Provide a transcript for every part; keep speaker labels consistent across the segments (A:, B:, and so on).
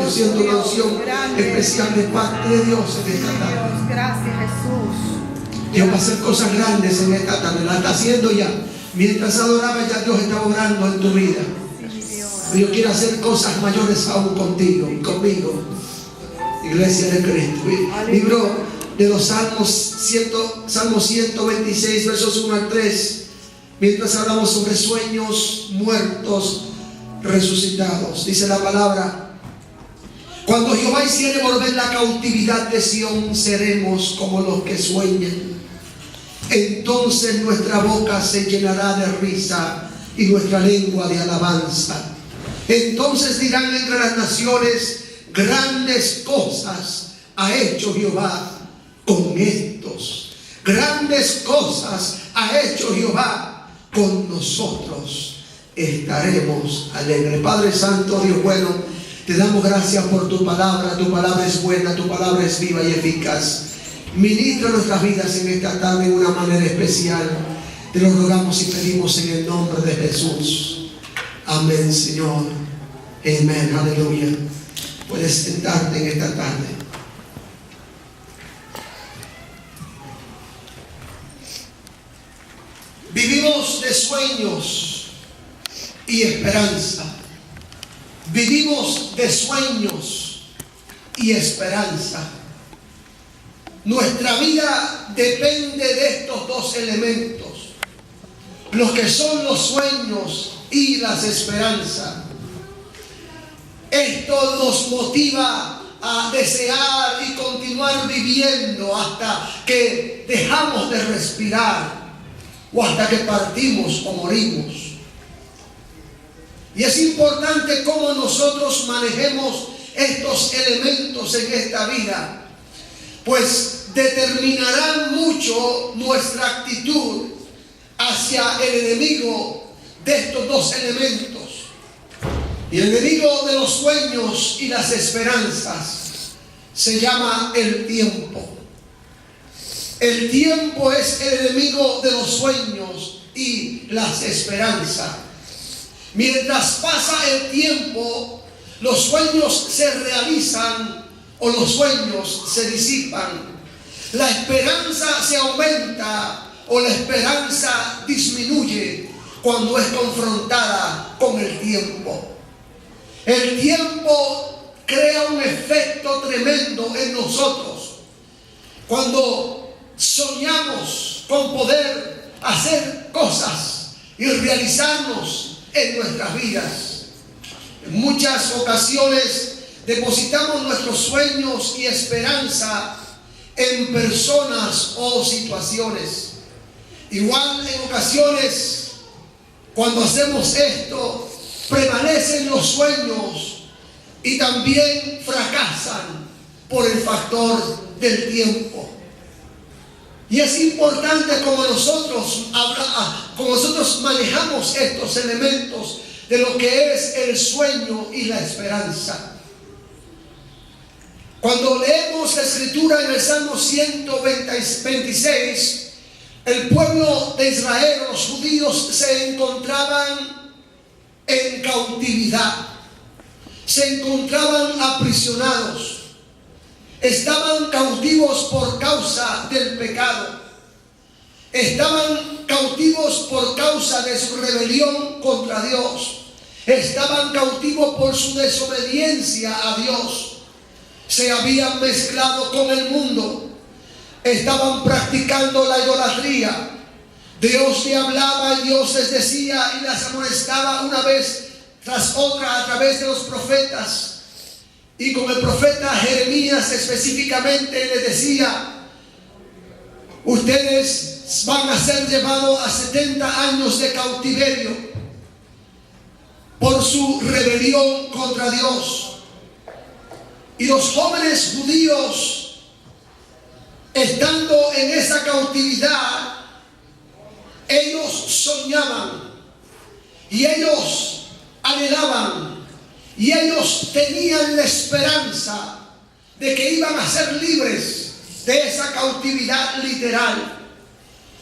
A: Yo siento una unción especial de parte de Dios en esta tarde.
B: Gracias, Jesús.
A: Dios va a hacer cosas grandes en esta tarde. La está haciendo ya. Mientras adoraba, ya Dios está obrando en tu vida. Dios quiere hacer cosas mayores aún contigo y conmigo. Iglesia de Cristo. Libro de los Salmos 126, versos 1 al 3. Mientras hablamos sobre sueños muertos resucitados. Dice la palabra: cuando Jehová hiciere volver la cautividad de Sión, seremos como los que sueñan. Entonces nuestra boca se llenará de risa y nuestra lengua de alabanza. Entonces dirán entre las naciones: grandes cosas ha hecho Jehová con estos. Grandes cosas ha hecho Jehová con nosotros. Estaremos alegres. Padre Santo, Dios bueno, te damos gracias por tu palabra. Tu palabra es buena, tu palabra es viva y eficaz. Ministra nuestras vidas en esta tarde en una manera especial. Te lo rogamos y pedimos en el nombre de Jesús. Amén, Señor. Amén. Aleluya. Puedes sentarte en esta tarde. Vivimos de sueños y esperanza. Vivimos de sueños y esperanza. Nuestra vida depende de estos dos elementos, los que son los sueños y las esperanzas. Esto nos motiva a desear y continuar viviendo hasta que dejamos de respirar o hasta que partimos o morimos. Y es importante cómo nosotros manejemos estos elementos en esta vida, pues determinarán mucho nuestra actitud hacia el enemigo de estos dos elementos. Y el enemigo de los sueños y las esperanzas se llama el tiempo. El tiempo es el enemigo de los sueños y las esperanzas. Mientras pasa el tiempo, los sueños se realizan o los sueños se disipan. La esperanza se aumenta o la esperanza disminuye cuando es confrontada con el tiempo. El tiempo crea un efecto tremendo en nosotros. Cuando soñamos con poder hacer cosas y realizarnos en nuestras vidas, en muchas ocasiones depositamos nuestros sueños y esperanza en personas o situaciones. Igual en ocasiones, cuando hacemos esto, prevalecen los sueños y también fracasan por el factor del tiempo. Y es importante como nosotros manejamos estos elementos de lo que es el sueño y la esperanza. Cuando leemos la escritura en el Salmo 126, el pueblo de Israel, los judíos, se encontraban en cautividad, se encontraban aprisionados, estaban cautivos por causa del pecado, estaban cautivos por causa de su rebelión contra Dios, estaban cautivos por su desobediencia a Dios, se habían mezclado con el mundo, estaban practicando la idolatría. Dios le hablaba y Dios les decía y las amonestaba una vez tras otra a través de los profetas. Y con el profeta Jeremías específicamente les decía: ustedes van a ser llevados a 70 años de cautiverio por su rebelión contra Dios. Y los jóvenes judíos, estando en esa cautividad, ellos soñaban y ellos anhelaban y ellos tenían la esperanza de que iban a ser libres de esa cautividad literal.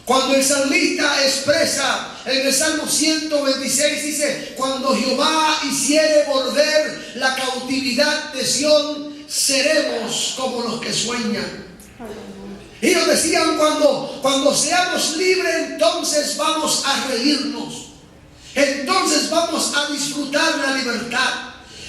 A: Cuando el salmista expresa en el Salmo 126, dice: cuando Jehová hiciere volver la cautividad de Sión, seremos como los que sueñan. Ellos decían: cuando seamos libres, entonces vamos a reírnos, entonces vamos a disfrutar la libertad,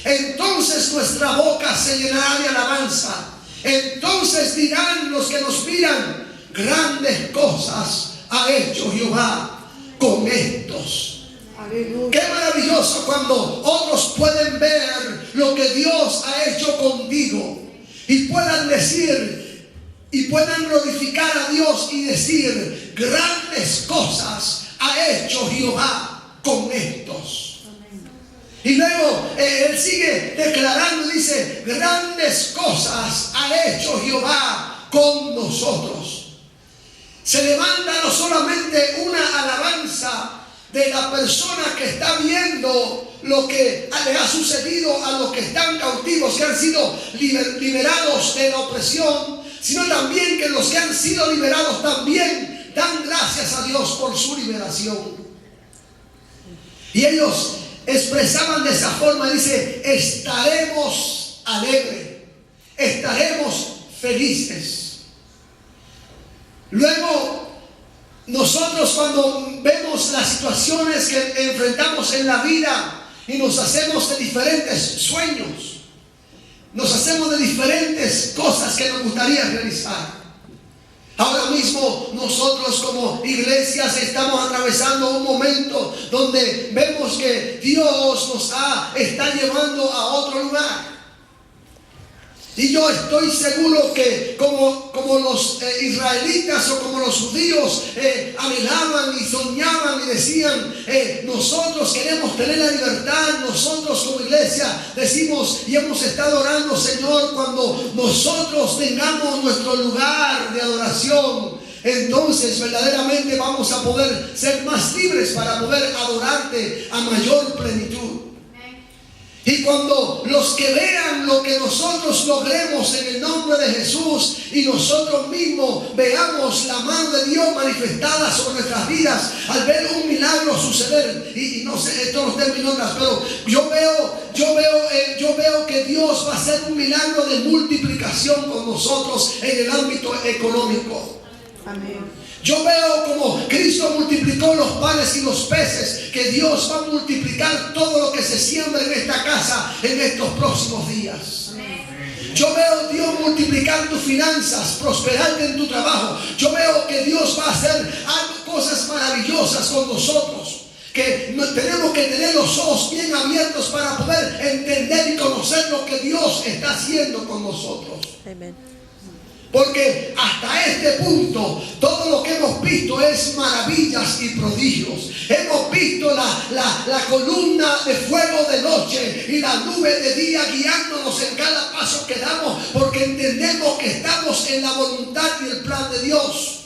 A: entonces nuestra boca se llenará de alabanza, entonces dirán los que nos miran: grandes cosas ha hecho Jehová con estos. Aleluya. Qué maravilloso cuando otros pueden ver lo que Dios ha hecho contigo y puedan decir y puedan glorificar a Dios y decir: grandes cosas ha hecho Jehová con estos. Y luego él sigue declarando y dice: grandes cosas ha hecho Jehová con nosotros. Se levanta no solamente una alabanza de la persona que está viendo lo que le ha sucedido a los que están cautivos, que han sido liberados de la opresión, sino también que los que han sido liberados también dan gracias a Dios por su liberación. Y ellos expresaban de esa forma, dice: estaremos alegres, estaremos felices. Luego, nosotros cuando vemos las situaciones que enfrentamos en la vida y nos hacemos de diferentes sueños, nos hacemos de diferentes cosas que nos gustaría realizar. Ahora mismo nosotros como iglesias estamos atravesando un momento donde vemos que Dios nos está llevando a otro lugar. Y yo estoy seguro que como los israelitas o como los judíos anhelaban y soñaban y decían: nosotros queremos tener la libertad. Nosotros como iglesia decimos y hemos estado orando: Señor, cuando nosotros tengamos nuestro lugar de adoración, entonces verdaderamente vamos a poder ser más libres para poder adorarte a mayor plenitud. Y cuando los que vean lo que nosotros logremos en el nombre de Jesús y nosotros mismos veamos la mano de Dios manifestada sobre nuestras vidas, al ver un milagro suceder, y no sé, esto no está en mis notas, pero yo veo que Dios va a hacer un milagro de multiplicación con nosotros en el ámbito económico. Amén. Yo veo como Cristo multiplicó los panes y los peces, que Dios va a multiplicar todo lo que se siembra en esta casa en estos próximos días. Yo veo Dios multiplicar tus finanzas, prosperarte en tu trabajo. Yo veo que Dios va a hacer cosas maravillosas con nosotros, que tenemos que tener los ojos bien abiertos para poder entender y conocer lo que Dios está haciendo con nosotros. Amén. Porque hasta este punto todo lo que hemos visto es maravillas y prodigios. Hemos visto la columna de fuego de noche y la nube de día guiándonos en cada paso que damos, porque entendemos que estamos en la voluntad y el plan de Dios.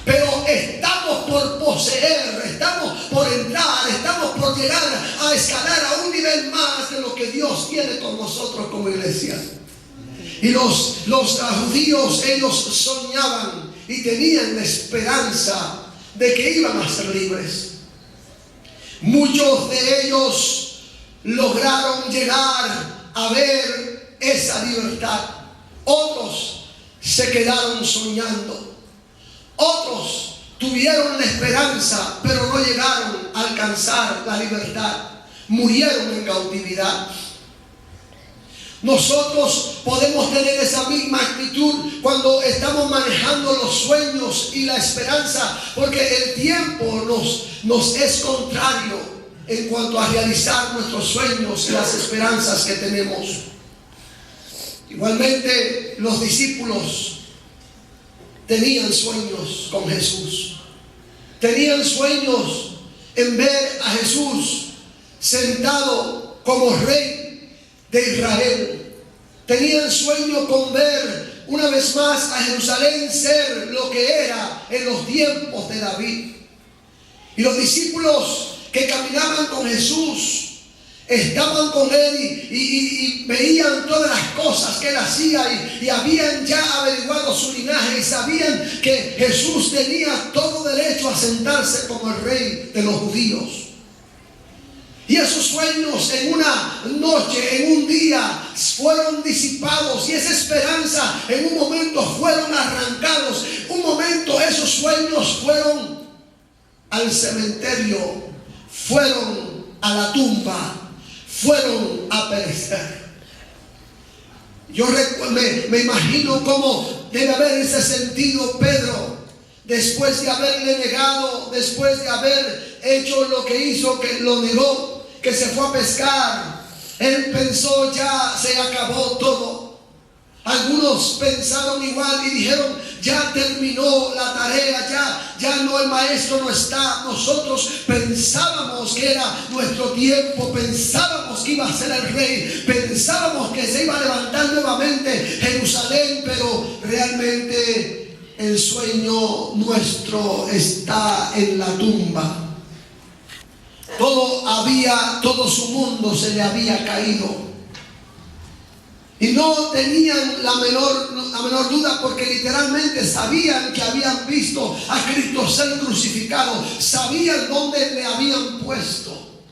A: Pero estamos por poseer, estamos por entrar, estamos por llegar a escalar a un nivel más de lo que Dios tiene con nosotros como iglesia. Y los judíos, ellos soñaban y tenían la esperanza de que iban a ser libres. Muchos de ellos lograron llegar a ver esa libertad. Otros se quedaron soñando. Otros tuvieron la esperanza, pero no llegaron a alcanzar la libertad. Murieron en cautividad. Nosotros podemos tener esa misma actitud cuando estamos manejando los sueños y la esperanza, porque el tiempo nos es contrario en cuanto a realizar nuestros sueños y las esperanzas que tenemos. Igualmente, los discípulos tenían sueños con Jesús. Tenían sueños en ver a Jesús sentado como rey de Israel. Tenían sueño con ver una vez más a Jerusalén ser lo que era en los tiempos de David. Y los discípulos que caminaban con Jesús estaban con él y veían todas las cosas que él hacía y habían ya averiguado su linaje y sabían que Jesús tenía todo derecho a sentarse como el rey de los judíos. Y esos sueños en una noche, en un día, fueron disipados, y esa esperanza en un momento fueron arrancados. Un momento esos sueños fueron al cementerio, fueron a la tumba, fueron a perecer. Yo me imagino cómo debe haberse sentido Pedro después de haberle negado, después de haber hecho lo que hizo, que lo negó, que se fue a pescar. Él pensó, ya se acabó todo. Algunos pensaron igual y dijeron, ya terminó la tarea, ya no, el maestro no está. Nosotros pensábamos que era nuestro tiempo, pensábamos que iba a ser el rey, pensábamos que se iba a levantar nuevamente Jerusalén, pero realmente el sueño nuestro está en la tumba. Todo su mundo se le había caído. Y no tenían la menor duda, porque literalmente sabían que habían visto a Cristo ser crucificado. Sabían dónde le habían puesto,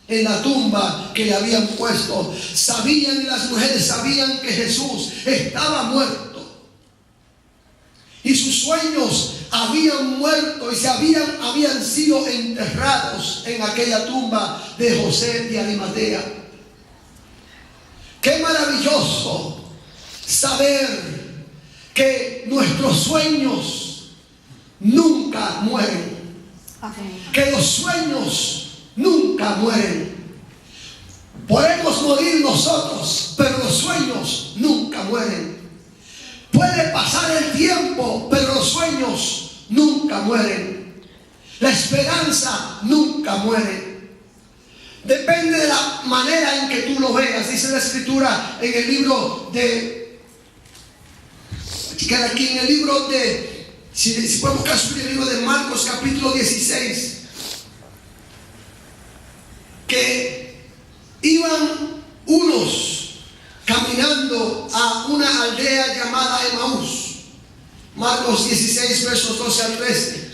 A: en la tumba que le habían puesto. Sabían, y las mujeres sabían, que Jesús estaba muerto. Y sus sueños habían muerto y habían sido enterrados en aquella tumba de José de Arimatea. Qué maravilloso saber que nuestros sueños nunca mueren. Que los sueños nunca mueren. Podemos morir nosotros, pero los sueños nunca mueren. Puede pasar el tiempo, pero los sueños nunca mueren. La esperanza nunca muere. Depende de la manera en que tú lo veas. Dice la Escritura en el libro de... Aquí en el libro de... Si podemos buscar el libro de Marcos capítulo 16. Que iban unos caminando a una aldea llamada Emaús. Marcos 16 versos 12 al 13.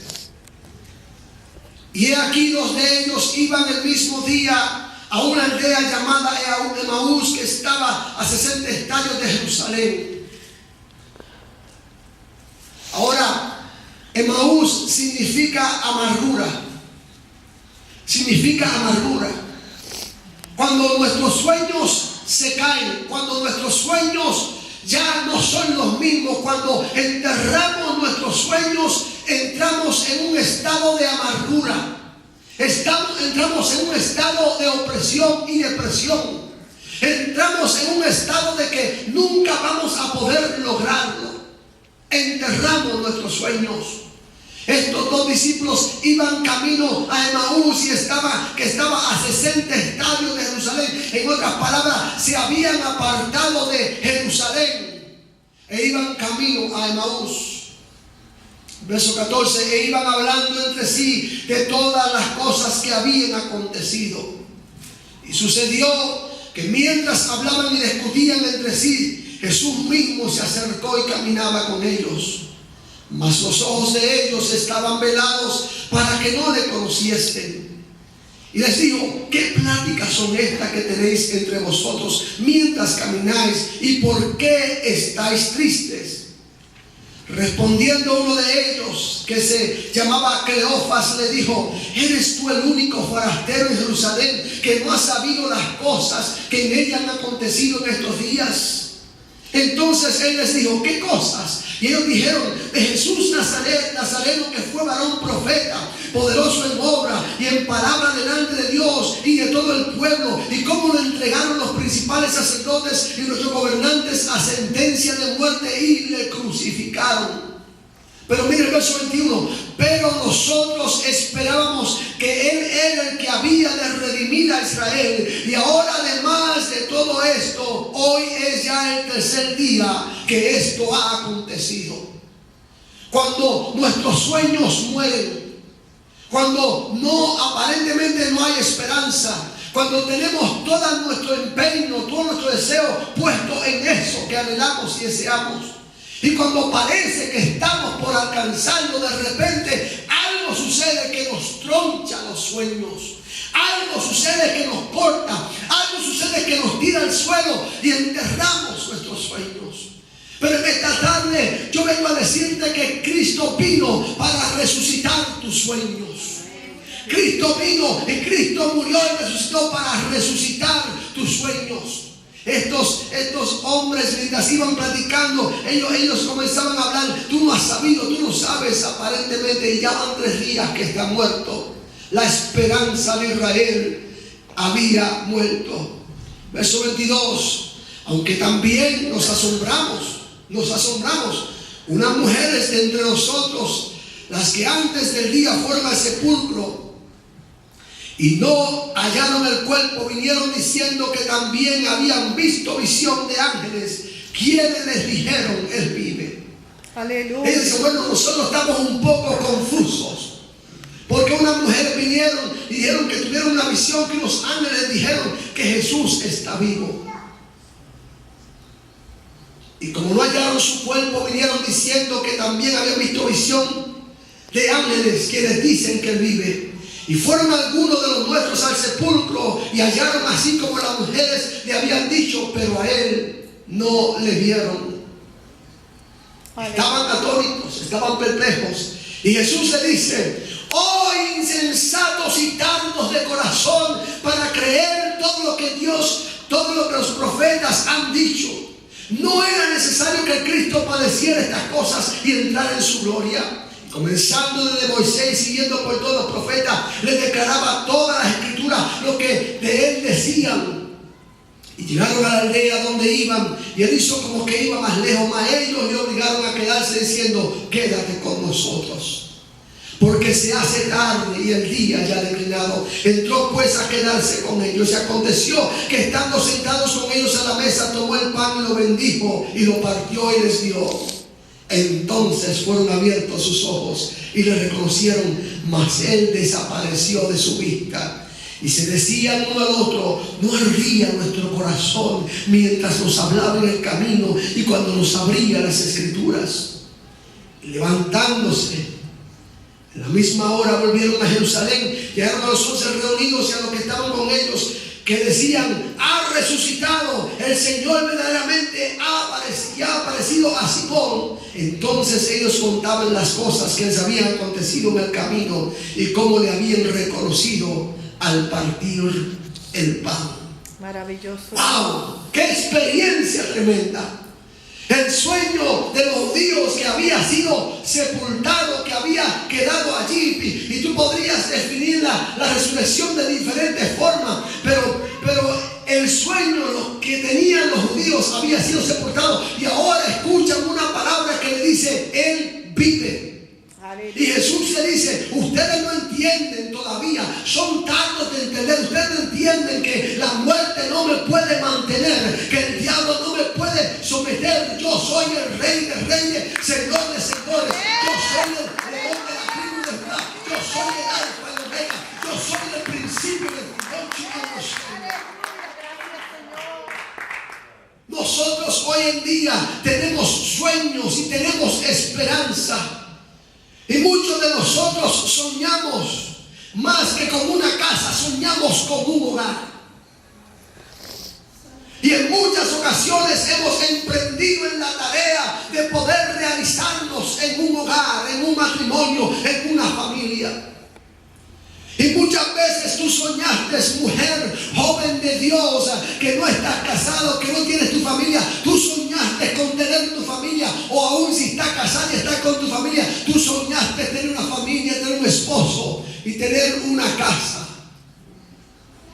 A: Y he aquí, dos de ellos iban el mismo día a una aldea llamada Emaús, que estaba a 60 estadios de Jerusalén. Ahora, Emaús significa amargura. Significa amargura. Cuando nuestros sueños se caen, cuando nuestros sueños ya no son los mismos, cuando enterramos nuestros sueños, entramos en un estado de amargura, entramos en un estado de opresión y depresión, entramos en un estado de que nunca vamos a poder lograrlo. Enterramos nuestros sueños. Estos dos discípulos iban camino a Emaús, que estaba a 60 estadios de Jerusalén. En otras palabras, se habían apartado de Jerusalén e iban camino a Emaús. Verso 14: e iban hablando entre sí de todas las cosas que habían acontecido. Y sucedió que mientras hablaban y discutían entre sí, Jesús mismo se acercó y caminaba con ellos. Mas los ojos de ellos estaban velados para que no le conociesen. Y les dijo: ¿qué pláticas son estas que tenéis entre vosotros mientras camináis? ¿Y por qué estáis tristes? Respondiendo uno de ellos, que se llamaba Cleofas, le dijo: ¿eres tú el único forastero en Jerusalén que no ha sabido las cosas que en ella han acontecido en estos días? Entonces él les dijo: ¿qué cosas? Y ellos dijeron: de Jesús Nazareno, que fue varón profeta, poderoso en obra y en palabra delante de Dios y de todo el pueblo, y cómo lo entregaron los principales sacerdotes y nuestros gobernantes a sentencia de muerte y le crucificaron. Pero mire el verso 21: pero nosotros esperábamos que Él era el que había de redimir a Israel, y ahora, además de todo esto, hoy es ya el tercer día que esto ha acontecido. Cuando nuestros sueños mueren, cuando aparentemente no hay esperanza, Cuando tenemos todo nuestro empeño, todo nuestro deseo puesto en eso que anhelamos y deseamos. Y cuando parece que estamos por alcanzarlo, de repente algo sucede que nos troncha los sueños. Algo sucede que nos corta. Algo sucede que nos tira al suelo y enterramos nuestros sueños. Pero en esta tarde yo vengo a decirte que Cristo vino para resucitar tus sueños. Cristo vino y Cristo murió y resucitó para resucitar tus sueños. Estos hombres, mientras iban platicando, ellos comenzaban a hablar. Tú no has sabido, tú no sabes aparentemente, y ya van 3 días que está muerto. La esperanza de Israel había muerto. Verso 22. Aunque también nos asombramos. Unas mujeres de entre nosotros, las que antes del día fueron al sepulcro y no hallaron el cuerpo, vinieron diciendo que también habían visto visión de ángeles, quienes les dijeron: Él vive.
B: Aleluya.
A: Ellos dicen: bueno, nosotros estamos un poco confusos, porque unas mujeres vinieron y dijeron que tuvieron una visión, que los ángeles dijeron que Jesús está vivo. Y como no hallaron su cuerpo, vinieron diciendo que también habían visto visión de ángeles, quienes dicen que Él vive. Y fueron algunos de los nuestros al sepulcro y hallaron así como las mujeres le habían dicho, pero a Él no le vieron. Estaban atónitos, estaban perplejos. Y Jesús le dice: oh insensatos y tardos de corazón para creer todo lo que Dios, todo lo que los profetas han dicho. ¿No era necesario que Cristo padeciera estas cosas y entrara en su gloria? Comenzando desde Moisés y siguiendo por todos los profetas, les declaraba todas las escrituras lo que de Él decían. Y llegaron a la aldea donde iban, y Él hizo como que iba más lejos, mas ellos le obligaron a quedarse diciendo: quédate con nosotros, porque se hace tarde y el día ya ha declinado. Entró pues a quedarse con ellos. Y aconteció que estando sentados con ellos a la mesa, tomó el pan y lo bendijo y lo partió y les dio. Entonces fueron abiertos sus ojos y le reconocieron, mas Él desapareció de su vista. Y se decían uno al otro: no ardía nuestro corazón mientras nos hablaba en el camino y cuando nos abría las escrituras. Y levantándose, en la misma hora volvieron a Jerusalén. Llegaron a los 11 reunidos y a los que estaban con ellos, que decían: ha resucitado, el Señor verdaderamente ha aparecido a Simón. Entonces ellos contaban las cosas que les habían acontecido en el camino y cómo le habían reconocido al partir el pan.
B: Maravilloso.
A: ¡Wow! ¡Qué experiencia tremenda! El sueño de los judíos que había sido sepultado, que había quedado allí. Y tú podrías definir la resurrección de diferentes formas, pero el sueño que tenían los judíos había sido sepultado. Y ahora escuchan una palabra que le dice: Él vive. Y Jesús le dice: ustedes no entienden todavía, son tardos de entender. Ustedes no entienden que la muerte no me puede mantener, que el diablo no me puede someter. Yo soy el Rey de reyes, Señor de señores. Yo soy el león de la tribu de Judá. Yo soy el alfa y el omega. Yo soy el principio del final, chicos. Nosotros hoy en día tenemos sueños y tenemos esperanza. Y muchos de nosotros soñamos más que con una casa, soñamos con un hogar. Y en muchas ocasiones hemos emprendido en la tarea de poder realizarnos en un hogar, en un matrimonio, en una familia. Y muchas veces tú soñaste, mujer, joven de Dios, que no estás casado, que no tienes tu familia. Tú soñaste con tener tu familia, o aún si estás casada y estás con tu familia, tú soñaste tener una familia, tener un esposo y tener una casa.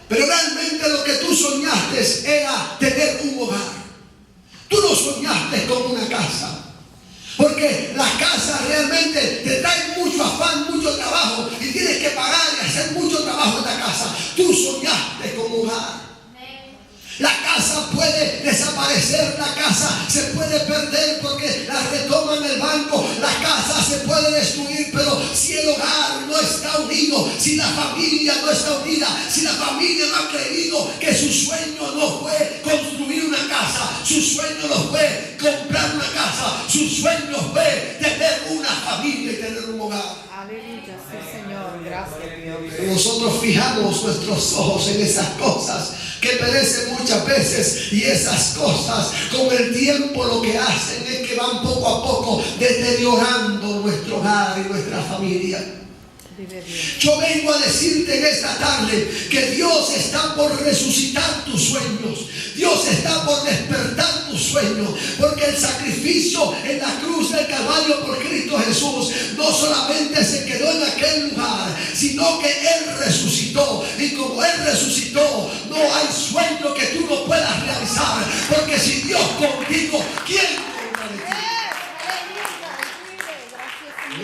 A: Pero realmente lo que tú soñaste era tener un hogar. Tú no soñaste con una casa. Porque las casas realmente te traen mucho afán, mucho trabajo, y tienes que pagar y hacer mucho trabajo en la casa. Tú soñaste con un hogar. La casa puede desaparecer, la casa se puede perder porque la retoman el banco, la casa se puede destruir, pero si el hogar no está unido unido, si la familia no está unida, si la familia no ha creído que su sueño no fue construir una casa, su sueño no fue comprar una casa, su sueño fue tener una familia y tener un hogar.
B: Aleluya, sí, Señor. Gracias, Dios.
A: Nosotros fijamos nuestros ojos en esas cosas que perecen muchas veces, y esas cosas con el tiempo lo que hacen es que van poco a poco deteriorando nuestro hogar y nuestra familia. Yo vengo a decirte en esta tarde que Dios está por resucitar tus sueños. Dios está por despertar tus sueños, porque el sacrificio en la cruz del Calvario por Cristo Jesús no solamente se quedó en aquel lugar, sino que Él resucitó. Y como Él resucitó, no hay sueño que tú no puedas realizar, porque si Dios contigo, ¿quién contra de ti?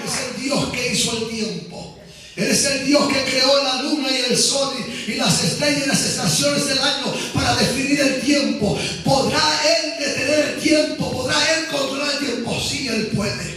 A: Es el Dios que hizo el tiempo. Él es el Dios que creó la luna y el sol y las estrellas y las estaciones del año para definir el tiempo. ¿Podrá Él detener el tiempo? ¿Podrá Él controlar el tiempo? Sí, Él puede.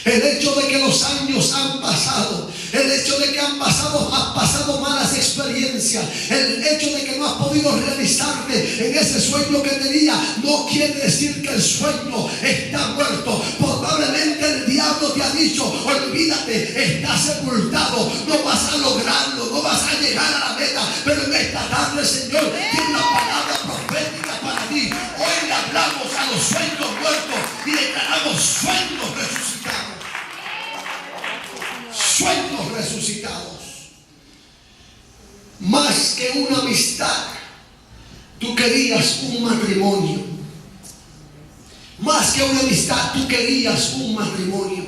A: El hecho de que los años han pasado, el hecho de que has pasado malas experiencias, el hecho de que no has podido realizarte en ese sueño que tenía, no quiere decir que el sueño está muerto. Probablemente el diablo te ha dicho: olvídate, está sepultado, no vas a lograrlo, no vas a llegar a la meta. Pero en esta tarde el Señor tiene una palabra profética para ti. Hoy le hablamos a los sueños muertos y declaramos sueños resucitados. Sueños resucitados. Más que una amistad, tú querías un matrimonio. Más que una amistad, tú querías un matrimonio.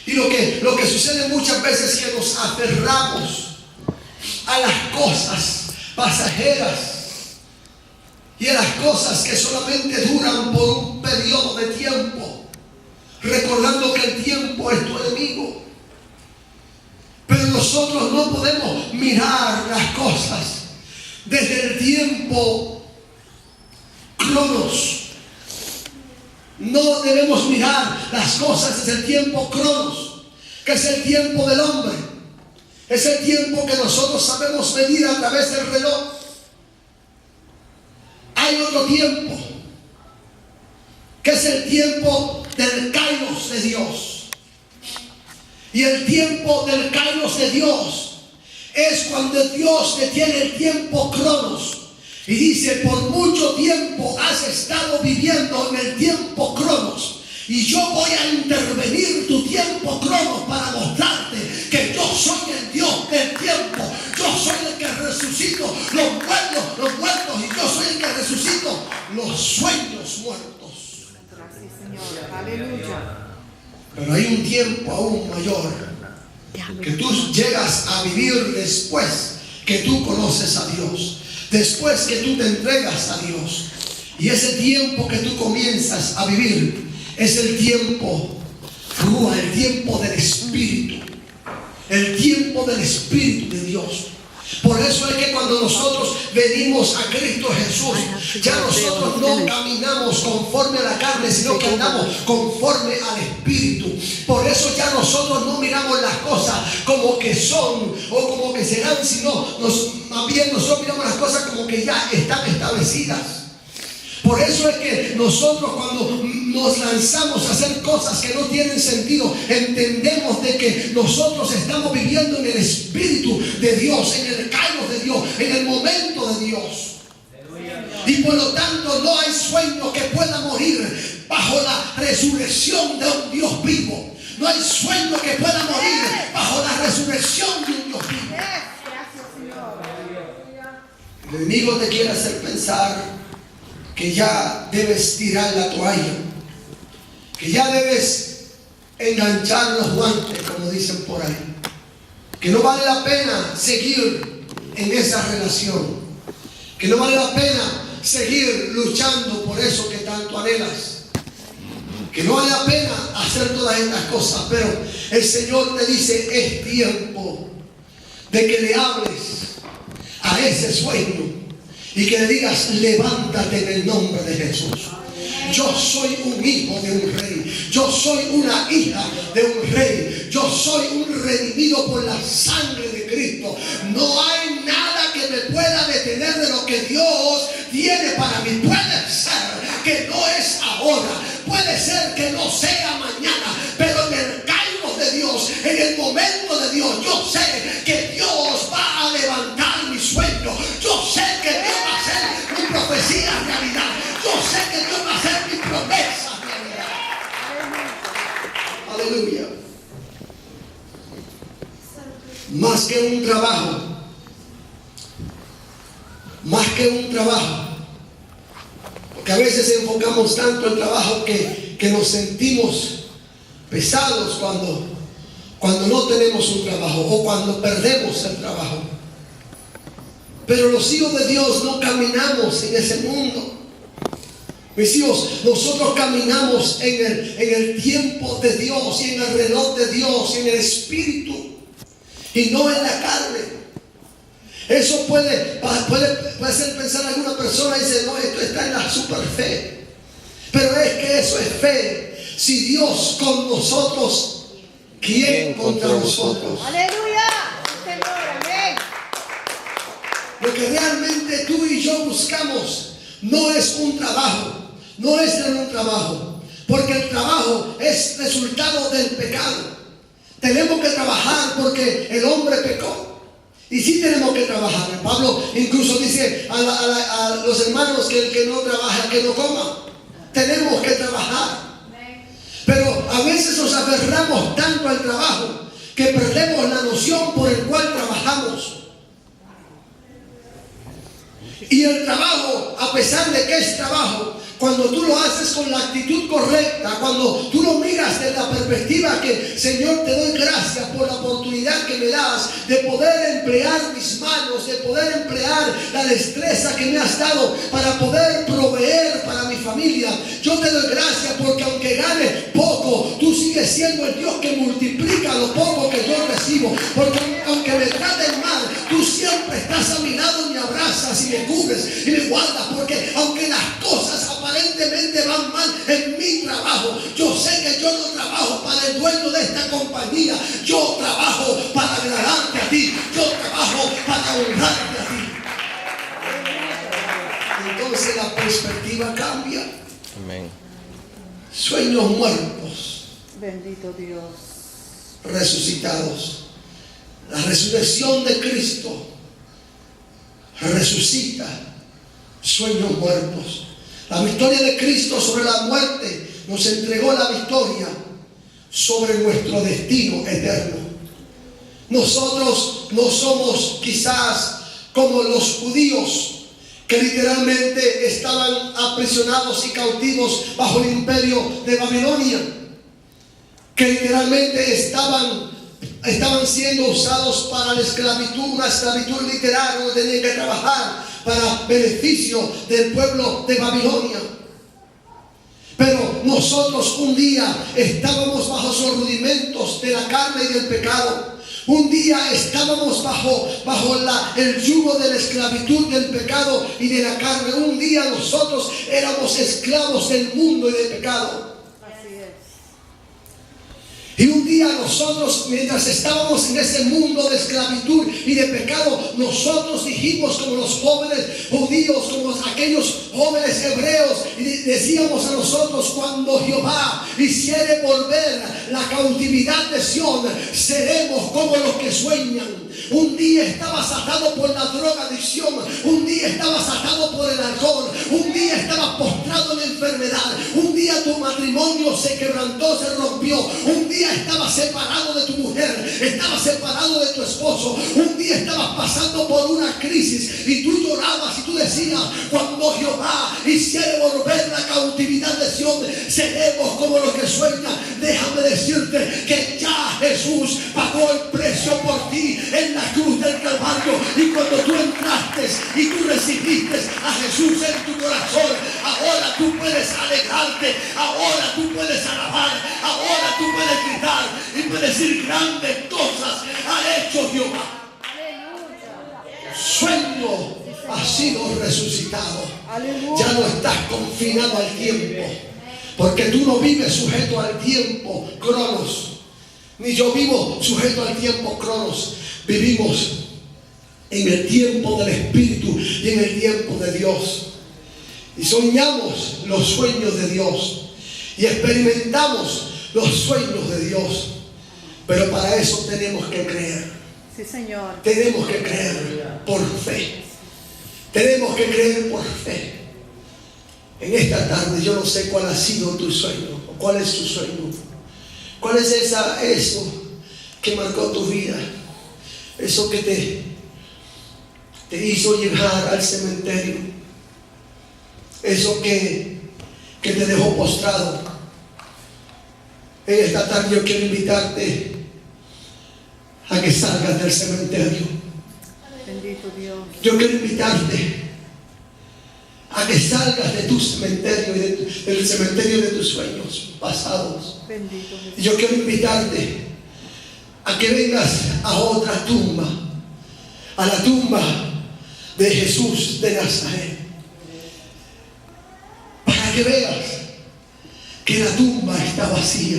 A: Y lo que sucede muchas veces es que nos aferramos a las cosas pasajeras y a las cosas que solamente duran por un periodo de tiempo, recordando que el tiempo es tu enemigo. Pero nosotros no podemos mirar las cosas desde el tiempo cronos. No debemos mirar las cosas desde el tiempo cronos, que es el tiempo del hombre. Es el tiempo que nosotros sabemos medir a través del reloj. Hay otro tiempo, que es el tiempo del kairos de Dios. Y el tiempo del kairos de Dios es cuando Dios detiene el tiempo cronos y dice: por mucho tiempo has estado viviendo en el tiempo cronos, y yo voy a intervenir tu tiempo cronos para mostrarte que yo soy el Dios del tiempo. Yo soy el que resucito los muertos, y yo soy el que resucito los sueños muertos.
B: Gracias, Señor. Aleluya.
A: Pero hay un tiempo aún mayor que tú llegas a vivir después que tú conoces a Dios, después que tú te entregas a Dios. Y ese tiempo que tú comienzas a vivir es el tiempo Rúa, el tiempo del Espíritu, el tiempo del Espíritu de Dios. Por eso es que cuando nosotros venimos a Cristo Jesús, ya nosotros no caminamos conforme a la carne, sino que andamos conforme al Espíritu. Por eso ya nosotros no miramos las cosas como que son o como que serán, sino más bien nosotros miramos las cosas como que ya están establecidas. Por eso es que nosotros, cuando nos lanzamos a hacer cosas que no tienen sentido, entendemos de que nosotros estamos viviendo en el Espíritu de Dios, en el kairos de Dios, en el momento de Dios. Y por lo tanto no hay sueño que pueda morir bajo la resurrección de un Dios vivo. No hay sueño que pueda morir bajo la resurrección de un Dios vivo. El enemigo te quiere hacer pensar que ya debes tirar la toalla, que ya debes enganchar los guantes, como dicen por ahí, que no vale la pena seguir en esa relación, que no vale la pena seguir luchando por eso que tanto anhelas, que no vale la pena hacer todas estas cosas. Pero el Señor te dice: es tiempo de que le hables a ese sueño y que le digas: levántate en el nombre de Jesús. Yo soy un hijo de un rey. Yo soy una hija de un rey. Yo soy un redimido por la sangre de Cristo. No hay nada que me pueda detener de lo que Dios tiene para mí. Puede ser que no es ahora, puede ser que no sea mañana, pero en el kairos de Dios, en el momento de Dios, yo sé que Dios va a levantar mi sueño. Yo sé que Dios va a hacer mi profecía realidad. Yo sé que Dios va a hacer mi promesa realidad. Aleluya. Más que un trabajo, más que un trabajo, porque a veces enfocamos tanto el trabajo que nos sentimos pesados cuando no tenemos un trabajo o cuando perdemos el trabajo. Pero los hijos de Dios no caminamos en ese mundo. Mis hijos, nosotros caminamos en el tiempo de Dios y en el reloj de Dios y en el Espíritu y no en la carne. Eso puede hacer pensar a alguna persona y dice, no, esto está en la super fe. Pero es que eso es fe. Si Dios con nosotros, ¿quién contra nosotros?
B: Aleluya, Señor, amén.
A: Lo que realmente tú y yo buscamos no es un trabajo, no es tener un trabajo, porque el trabajo es resultado del pecado. Tenemos que trabajar porque el hombre pecó. Y sí tenemos que trabajar. Pablo incluso dice a los hermanos que el que no trabaja, que no coma. Tenemos que trabajar. Pero a veces nos aferramos tanto al trabajo que perdemos la noción por el cual trabajamos. Y el trabajo, a pesar de que es trabajo, cuando tú lo haces con la actitud correcta, cuando tú lo miras desde la perspectiva que, Señor, te doy gracias por la oportunidad que me das de poder emplear mis manos, de poder emplear la destreza que me has dado para poder proveer para mi familia. Yo te doy gracias porque aunque gane poco, tú sigues siendo el Dios que multiplica lo poco que yo recibo. Porque aunque me traten mal, tú siempre estás a mi lado y me abrazas y me cubres y me guardas. Porque aunque las cosas aparentemente van mal en mi trabajo, yo sé que yo no trabajo para el dueño de esta compañía. Yo trabajo para agradarte a ti. Yo trabajo para honrarte a ti. Entonces la perspectiva cambia.
C: Amén.
A: Sueños muertos,
B: Bendito Dios.
A: resucitados. La resurrección de Cristo resucita sueños muertos. La victoria de Cristo sobre la muerte nos entregó la victoria sobre nuestro destino eterno. Nosotros no somos quizás como los judíos que literalmente estaban aprisionados y cautivos bajo el imperio de Babilonia, que literalmente estaban siendo usados para la esclavitud, una esclavitud literal donde tenían que trabajar para beneficio del pueblo de Babilonia. Pero nosotros un día estábamos bajo los rudimentos de la carne y del pecado. Un día estábamos bajo el yugo de la esclavitud del pecado y de la carne. Un día nosotros éramos esclavos del mundo y del pecado. Y un día nosotros, mientras estábamos en ese mundo de esclavitud y de pecado, nosotros dijimos como los jóvenes judíos, como aquellos jóvenes hebreos, y decíamos a nosotros: cuando Jehová hiciere volver la cautividad de Sión, seremos como los que sueñan. Un día estabas atado por la drogadicción, un día estabas atado por el alcohol, un día estabas postrado en la enfermedad, un día tu matrimonio se quebrantó, se rompió, un día estabas separado de tu mujer, estabas separado de tu esposo, un día estabas pasando por una crisis y tú llorabas y tú decías: cuando Jehová hiciere volver la cautividad de Sión, seremos como los que sueñan. Déjame decirte que ya Jesús pagó el precio por ti en la cruz del Calvario, y cuando tú entraste y tú recibiste a Jesús en tu corazón, ahora tú puedes alegrarte, ahora tú puedes alabar, ahora tú puedes gritar y puedes decir: grandes cosas ha hecho Jehová. Sueño has sido resucitado.
B: Aleluya.
A: Ya no estás confinado al tiempo, porque tú no vives sujeto al tiempo, cronos, ni yo vivo sujeto al tiempo, cronos. Vivimos en el tiempo del Espíritu y en el tiempo de Dios, y soñamos los sueños de Dios y experimentamos los sueños de Dios. Pero para eso tenemos que creer.
B: Sí, Señor.
A: Tenemos que creer por fe. Tenemos que creer por fe. En esta tarde yo no sé cuál ha sido tu sueño, o cuál es tu sueño. ¿Cuál es eso que marcó tu vida? Eso que te hizo llegar al cementerio. Eso que te dejó postrado. En esta tarde yo quiero invitarte a que salgas del cementerio.
B: Bendito Dios.
A: Yo quiero invitarte a que salgas de tu cementerio y del cementerio de tus sueños pasados.
B: Bendito Jesús.
A: Y yo quiero invitarte a que vengas a otra tumba, a la tumba de Jesús de Nazaret, para que veas que la tumba está vacía.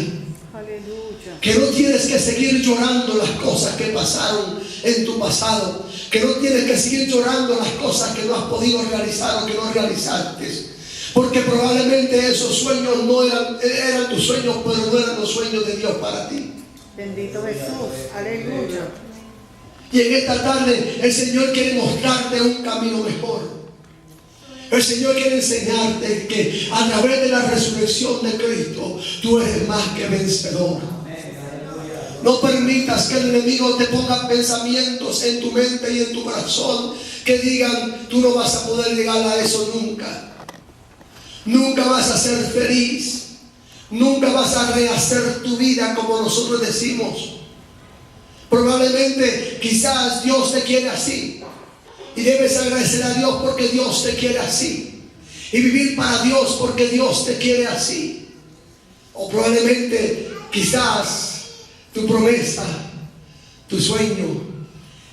B: Aleluya.
A: Que no tienes que seguir llorando las cosas que pasaron en tu pasado. Que no tienes que seguir llorando las cosas que no has podido realizar o que no realizaste. Porque probablemente esos sueños no eran tus sueños, pero no eran los sueños de Dios para ti.
B: Bendito Jesús. Aleluya.
A: Y en esta tarde el Señor quiere mostrarte un camino mejor. El Señor quiere enseñarte que a través de la resurrección de Cristo tú eres más que vencedor. No permitas que el enemigo te ponga pensamientos en tu mente y en tu corazón que digan: tú no vas a poder llegar a eso nunca. Nunca vas a ser feliz. Nunca vas a rehacer tu vida como nosotros decimos. Probablemente, quizás Dios te quiere así. Y debes agradecer a Dios porque Dios te quiere así. Y vivir para Dios porque Dios te quiere así. O probablemente, quizás, tu promesa, tu sueño,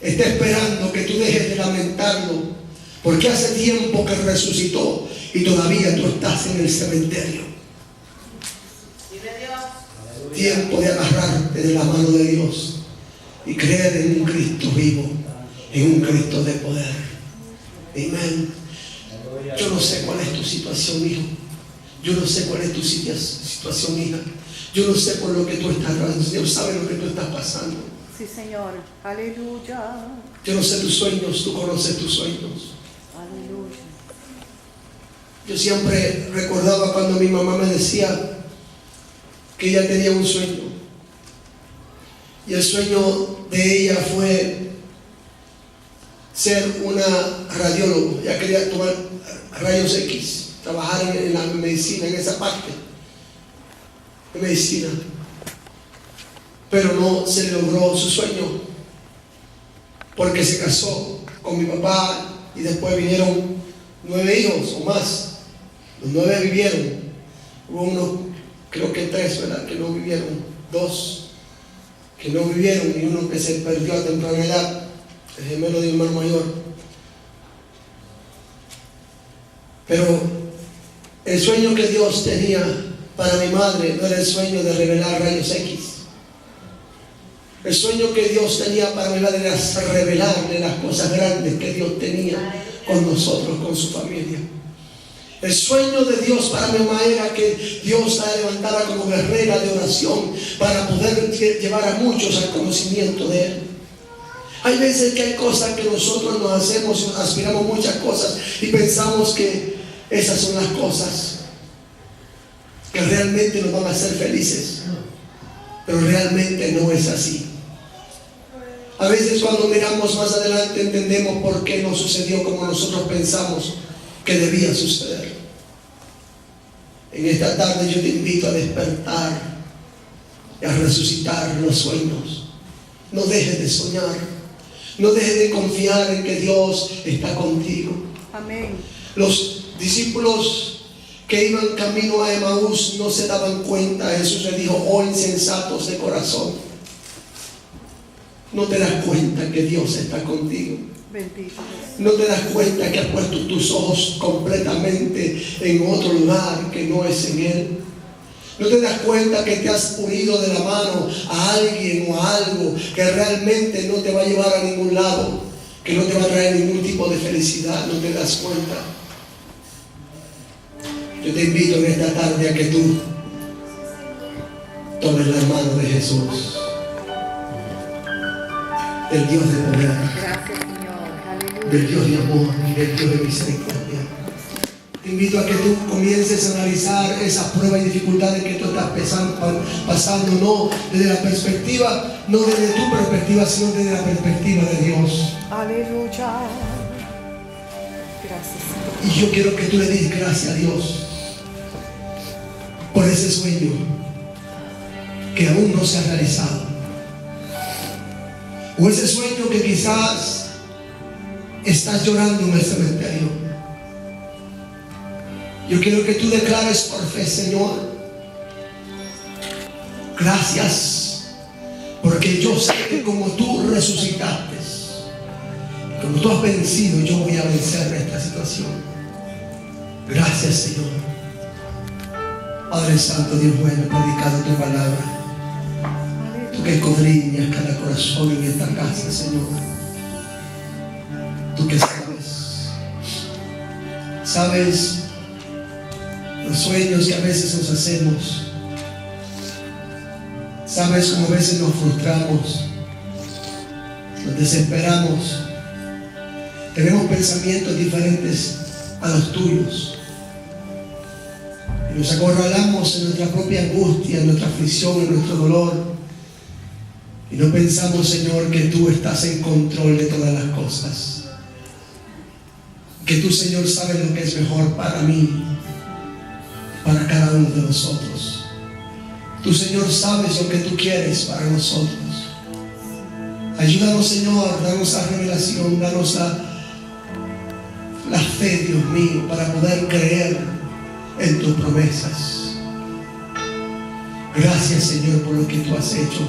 A: está esperando que tú dejes de lamentarlo. Porque hace tiempo que resucitó y todavía tú estás en el cementerio. Tiempo de agarrarte de la mano de Dios y creer en un Cristo vivo, en un Cristo de poder. Amén. Yo no sé cuál es tu situación, hijo. Yo no sé cuál es tu situación, hija. Yo no sé por lo que tú estás pasando. Dios sabe lo que tú estás pasando.
B: Sí, Señor. Aleluya.
A: Yo no sé tus sueños, tú conoces tus sueños.
B: Aleluya.
A: Yo siempre recordaba cuando mi mamá me decía que ella tenía un sueño. Y el sueño de ella fue ser una radióloga. Ella quería tomar rayos X, trabajar en la medicina, en esa parte de medicina. Pero no se logró su sueño porque se casó con mi papá y después vinieron 9 hijos o más. Los 9 vivieron. Hubo unos, creo que 3, ¿verdad?, que no vivieron. 2 que no vivieron y uno que se perdió a temprana edad, el gemelo de mi hermano mayor. Pero el sueño que Dios tenía para mi madre no era el sueño de revelar rayos X. El sueño que Dios tenía para mi madre era revelarle las cosas grandes que Dios tenía con nosotros, con su familia. El sueño de Dios para mi mamá era que Dios la levantara como guerrera de oración para poder llevar a muchos al conocimiento de Él. Hay veces que hay cosas que nosotros nos hacemos, aspiramos muchas cosas y pensamos que esas son las cosas que realmente nos van a hacer felices, pero realmente no es así. A veces cuando miramos más adelante entendemos por qué no sucedió como nosotros pensamos que debía suceder. En esta tarde yo te invito a despertar y a resucitar los sueños. No dejes de soñar, no dejes de confiar en que Dios está contigo.
B: Amén.
A: Los discípulos que iban camino a Emaús no se daban cuenta. Jesús les dijo: oh insensatos de corazón, ¿no te das cuenta que Dios está contigo?
B: Bendito Jesús.
A: No te das cuenta que has puesto tus ojos completamente en otro lugar que no es en Él. No te das cuenta que te has unido de la mano a alguien o a algo que realmente no te va a llevar a ningún lado, que no te va a traer ningún tipo de felicidad. No te das cuenta. Yo te invito en esta tarde a que tú tomes la mano de Jesús, del Dios de poder,
B: Gracias, Señor. Aleluya.
A: del Dios de amor y del Dios de misericordia. Te invito a que tú comiences a analizar esas pruebas y dificultades que tú estás pasando, no desde la perspectiva, no desde tu perspectiva, sino desde la perspectiva de Dios.
B: Aleluya. Gracias, Señor.
A: Y yo quiero que tú le des gracias a Dios por ese sueño que aún no se ha realizado, o ese sueño que quizás estás llorando en el cementerio. Yo quiero que tú declares por fe: Señor, gracias, porque yo sé que como tú resucitaste, como tú has vencido, yo voy a vencer esta situación. Gracias, Señor. Padre Santo, Dios bueno, predicando tu palabra, tú que escudriñas cada corazón en esta casa, Señor. Tú que sabes los sueños que a veces nos hacemos. Sabes cómo a veces nos frustramos, nos desesperamos, tenemos pensamientos diferentes a los tuyos y nos acorralamos en nuestra propia angustia, en nuestra aflicción, en nuestro dolor, y no pensamos, Señor, que tú estás en control de todas las cosas, que tú, Señor, sabes lo que es mejor para mí, para cada uno de nosotros. Tú, Señor, sabes lo que tú quieres para nosotros. Ayúdanos, Señor, danos la revelación, danos la fe, Dios mío, para poder creer en tus promesas. Gracias, Señor, por lo que tú has hecho.